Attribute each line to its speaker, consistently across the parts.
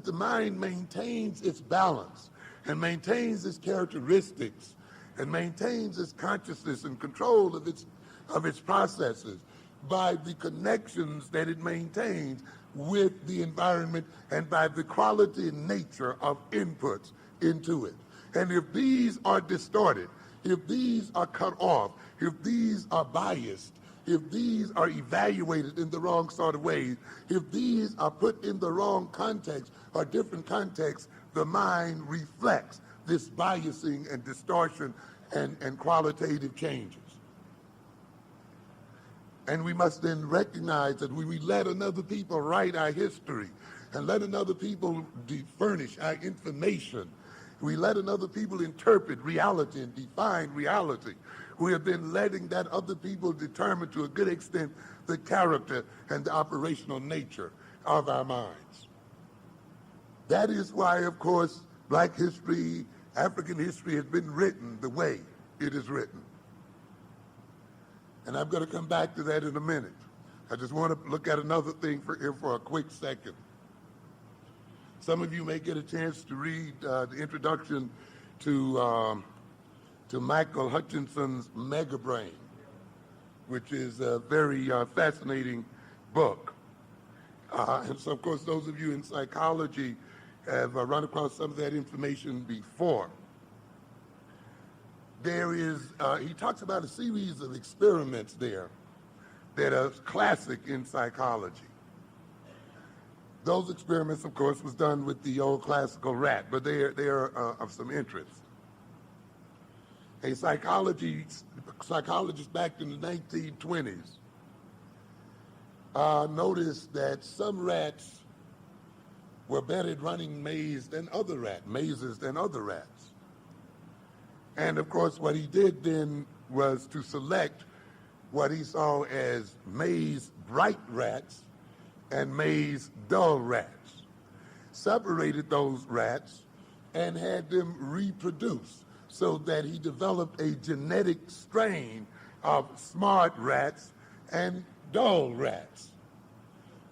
Speaker 1: that the mind maintains its balance and maintains its characteristics and maintains its consciousness and control of its processes by the connections that it maintains with the environment and by the quality and nature of inputs into it. And if these are distorted, if these are cut off, if these are biased, if these are evaluated in the wrong sort of ways, if these are put in the wrong context or different contexts, the mind reflects this biasing and distortion and qualitative changes. And we must then recognize that when we let another people write our history and let another people furnish our information, we let another people interpret reality and define reality, we have been letting that other people determine to a good extent the character and the operational nature of our minds. That is why, of course, Black history, African history has been written the way it is written. And I'm going to come back to that in a minute. I just want to look at another thing for a quick second. Some of you may get a chance to read the introduction to Michael Hutchinson's Mega Brain, which is a very fascinating book. And so, of course, those of you in psychology have run across some of that information before. There is, he talks about a series of experiments there that are classic in psychology. Those experiments, of course, was done with the old classical rat, but they are of some interest. A psychologist back in the 1920s noticed that some rats were better at running mazes than other rats. And of course, what he did then was to select what he saw as maze bright rats and maze dull rats, separated those rats and had them reproduce so that he developed a genetic strain of smart rats and dull rats.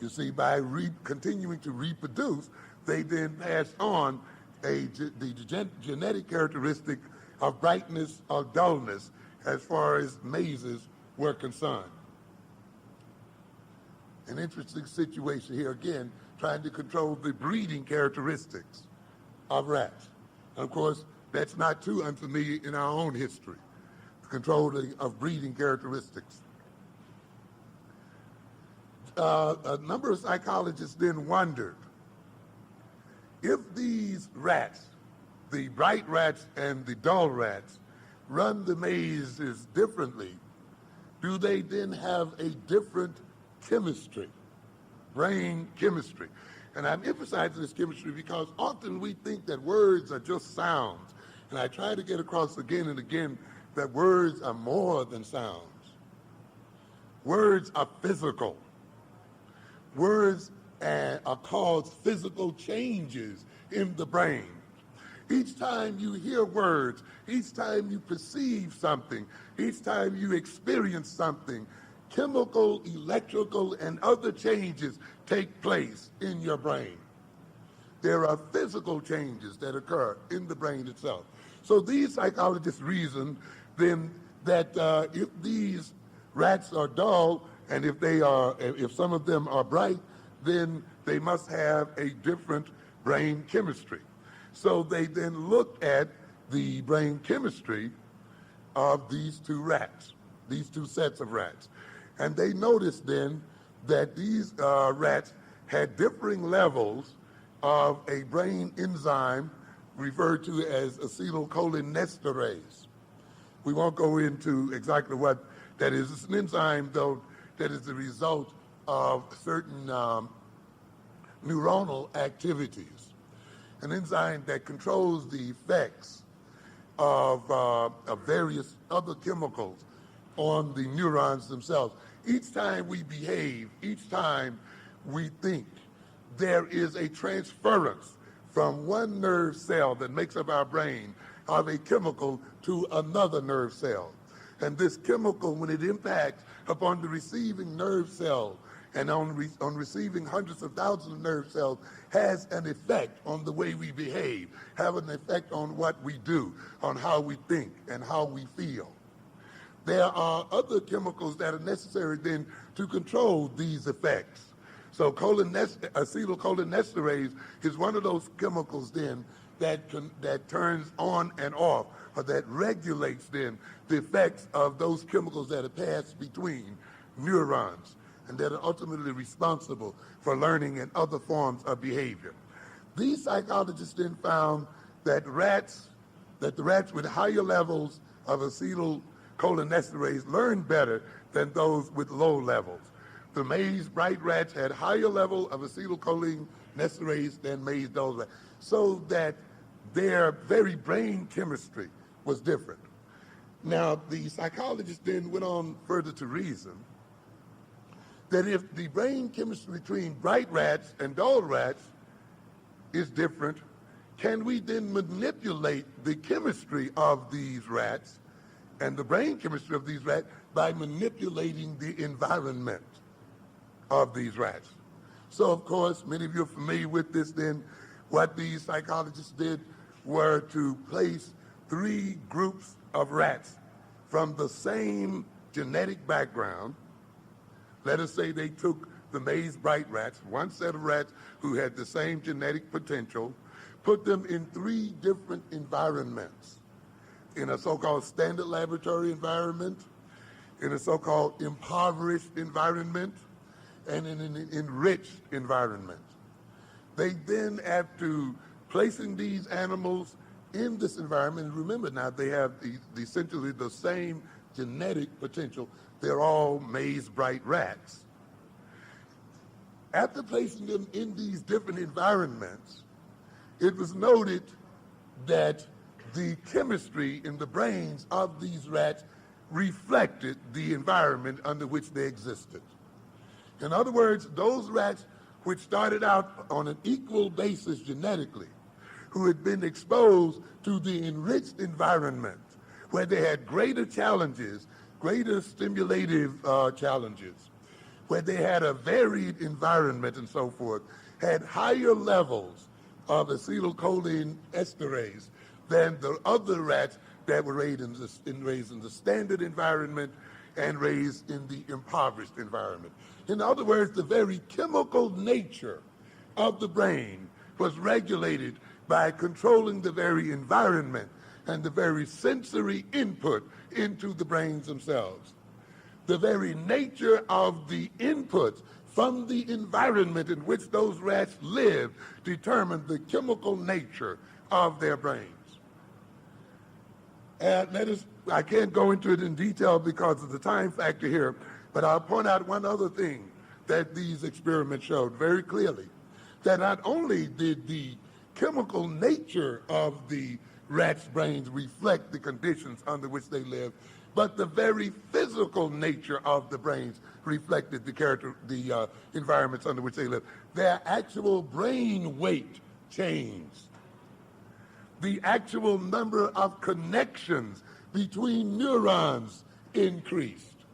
Speaker 1: You see, by continuing to reproduce, they then passed on the genetic characteristic of brightness or dullness as far as mazes were concerned. An interesting situation here again, trying to control the breeding characteristics of rats. And of course, that's not too unfamiliar in our own history, the controlling of breeding characteristics. A number of psychologists then wondered if these rats, the bright rats and the dull rats, run the mazes differently, do they then have a different chemistry, brain chemistry? And I'm emphasizing this chemistry because often we think that words are just sounds. And I try to get across again and again that words are more than sounds. Words are physical. Words are cause physical changes in the brain. Each time you hear words, each time you perceive something, each time you experience something, chemical, electrical, and other changes take place in your brain. There are physical changes that occur in the brain itself. So these psychologists reason then that if these rats are dull and if some of them are bright, then they must have a different brain chemistry. So they then looked at the brain chemistry of these two rats, these two sets of rats. And they noticed then that these rats had differing levels of a brain enzyme referred to as acetylcholinesterase. We won't go into exactly what that is. It's an enzyme, though, that is the result of certain neuronal activities. An enzyme that controls the effects of various other chemicals on the neurons themselves. Each time we behave, each time we think, there is a transference from one nerve cell that makes up our brain of a chemical to another nerve cell. And this chemical, when it impacts upon the receiving nerve cell and on receiving hundreds of thousands of nerve cells has an effect on the way we behave, have an effect on what we do, on how we think and how we feel. There are other chemicals that are necessary then to control these effects. So acetylcholinesterase is one of those chemicals then that turns on and off, or that regulates then the effects of those chemicals that are passed between neurons and that are ultimately responsible for learning and other forms of behavior. These psychologists then found that the rats with higher levels of acetylcholinesterase learned better than those with low levels. The maize bright rats had higher level of acetylcholinesterase than maize dull rats, so that their very brain chemistry was different. Now, the psychologists then went on further to reason that if the brain chemistry between bright rats and dull rats is different, can we then manipulate the chemistry of these rats and the brain chemistry of these rats by manipulating the environment of these rats? So, of course, many of you are familiar with this then. What these psychologists did were to place 3 groups of rats from the same genetic background. Let us say they took the maize bright rats, one set of rats who had the same genetic potential, put them in 3 different environments, in a so-called standard laboratory environment, in a so-called impoverished environment, and in an enriched environment. They then, after placing these animals in this environment, remember now they have essentially the same genetic potential. They're all maize bright rats. After placing them in these different environments, it was noted that the chemistry in the brains of these rats reflected the environment under which they existed. In other words, those rats which started out on an equal basis genetically, who had been exposed to the enriched environment, where they had greater challenges, greater stimulative challenges, where they had a varied environment and so forth, had higher levels of acetylcholinesterase than the other rats that were raised in the standard environment and raised in the impoverished environment. In other words, the very chemical nature of the brain was regulated by controlling the very environment and the very sensory input into the brains themselves. The very nature of the inputs from the environment in which those rats lived determined the chemical nature of their brains. I can't go into it in detail because of the time factor here, but I'll point out one other thing that these experiments showed very clearly, that not only did the chemical nature of the rats' brains reflect the conditions under which they live, but the very physical nature of the brains reflected the environments under which they live. Their actual brain weight changed. The actual number of connections between neurons increased.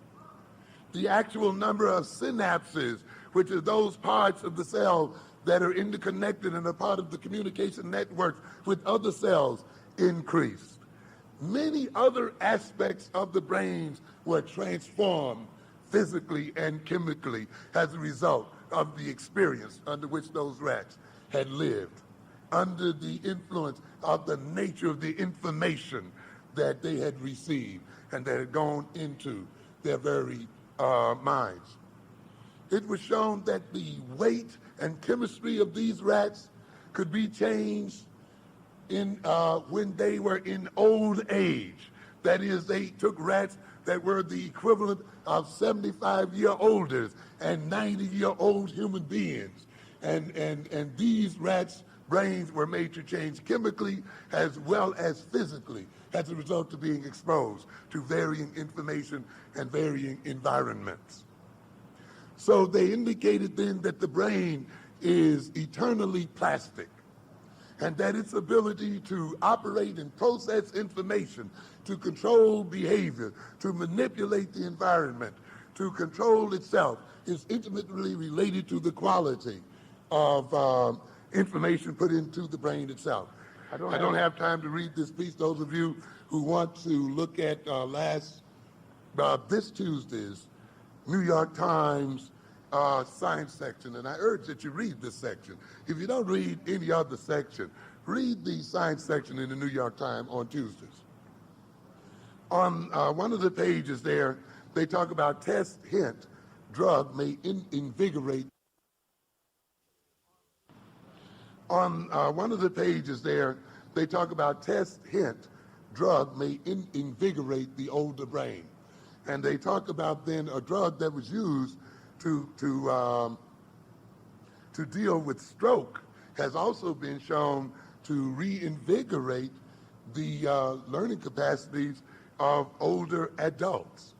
Speaker 1: The actual number of synapses, which are those parts of the cell that are interconnected and are part of the communication networks with other cells, increased. Many other aspects of the brains were transformed physically and chemically as a result of the experience under which those rats had lived, under the influence of the nature of the information that they had received and that had gone into their very minds. It was shown that the weight and chemistry of these rats could be changed when they were in old age. That is, they took rats that were the equivalent of 75-year-olders and 90-year-old human beings. And these rats' brains were made to change chemically as well as physically as a result of being exposed to varying information and varying environments. So they indicated then that the brain is eternally plastic, and that its ability to operate and process information, to control behavior, to manipulate the environment, to control itself, is intimately related to the quality of information put into the brain itself. I don't have time to read this piece. Those of you who want to look at this Tuesday's New York Times science section, and I urge that you read this section. If you don't read any other section, read the science section in the New York Times on Tuesdays. On one of the pages there, they talk about test hint, drug may invigorate. On one of the pages there, they talk about test hint, drug may invigorate the older brain. And they talk about then a drug that was used to deal with stroke has also been shown to reinvigorate the learning capacities of older adults.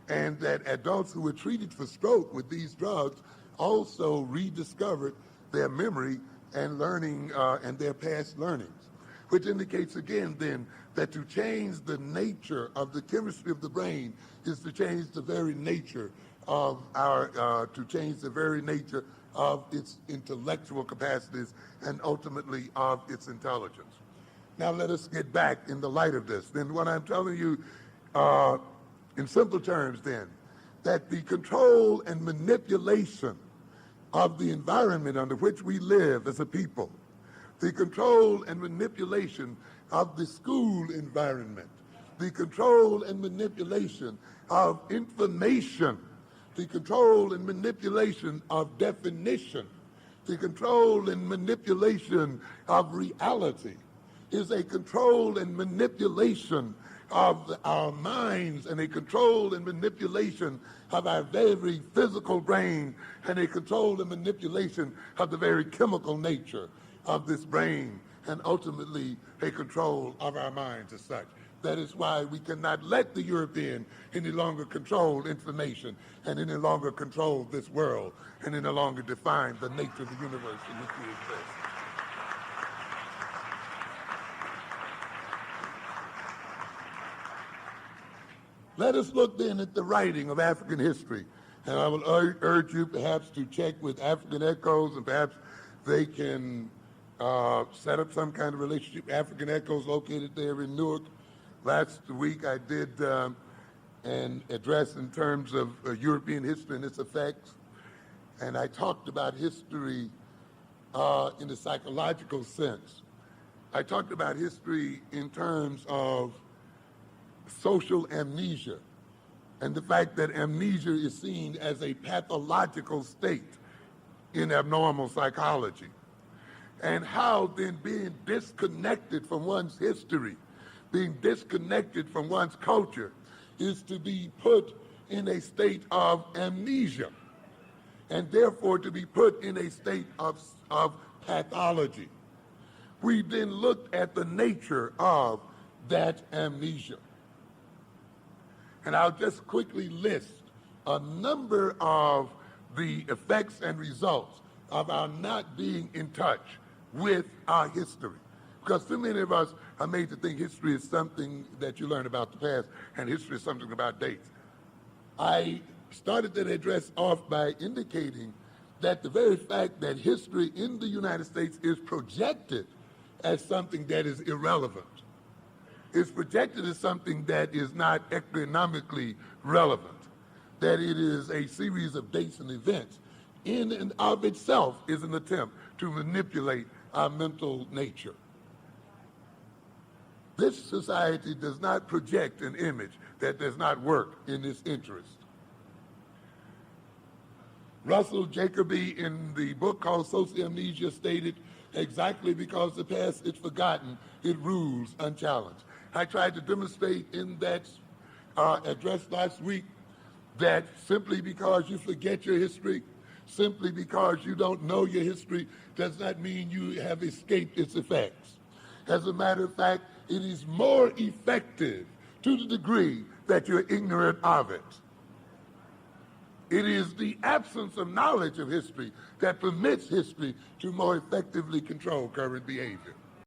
Speaker 1: And that adults who were treated for stroke with these drugs also rediscovered their memory and learning and their past learnings, which indicates again then that to change the nature of the chemistry of the brain is to change the very nature of its intellectual capacities and ultimately of its intelligence. Now let us get back in the light of this. Then what I'm telling you in simple terms then, that the control and manipulation of the environment under which we live as a people, the control and manipulation of the school environment, the control and manipulation of information, the control and manipulation of definition, the control and manipulation of reality is a control and manipulation of our minds and a control and manipulation of our very physical brain and a control and manipulation of the very chemical nature of this brain and ultimately a control of our minds as such. That is why we cannot let the European any longer control information and any longer control this world and any longer define the nature of the universe in which we exist. Let us look then at the writing of African history. And I will urge you perhaps to check with African Echoes, and perhaps they can set up some kind of relationship. African Echoes located there in Newark. Last week I did an address in terms of European history and its effects. And I talked about history in the psychological sense. I talked about history in terms of social amnesia and the fact that amnesia is seen as a pathological state in abnormal psychology, and how then being disconnected from one's history, being disconnected from one's culture is to be put in a state of amnesia and therefore to be put in a state of pathology. We then looked at the nature of that amnesia. And I'll just quickly list a number of the effects and results of our not being in touch with our history. Because too many of us are made to think history is something that you learn about the past and history is something about dates. I started that address off by indicating that the very fact that history in the United States is projected as something that is irrelevant, is projected as something that is not economically relevant, that it is a series of dates and events, in and of itself is an attempt to manipulate our mental nature. This society does not project an image that does not work in its interest. Russell Jacoby, in the book called Sociamnesia, stated, exactly because the past is forgotten, it rules unchallenged. I tried to demonstrate in that address last week that simply because you forget your history, simply because you don't know your history, does not mean you have escaped its effects. As a matter of fact, it is more effective to the degree that you're ignorant of it. It is the absence of knowledge of history that permits history to more effectively control current behavior.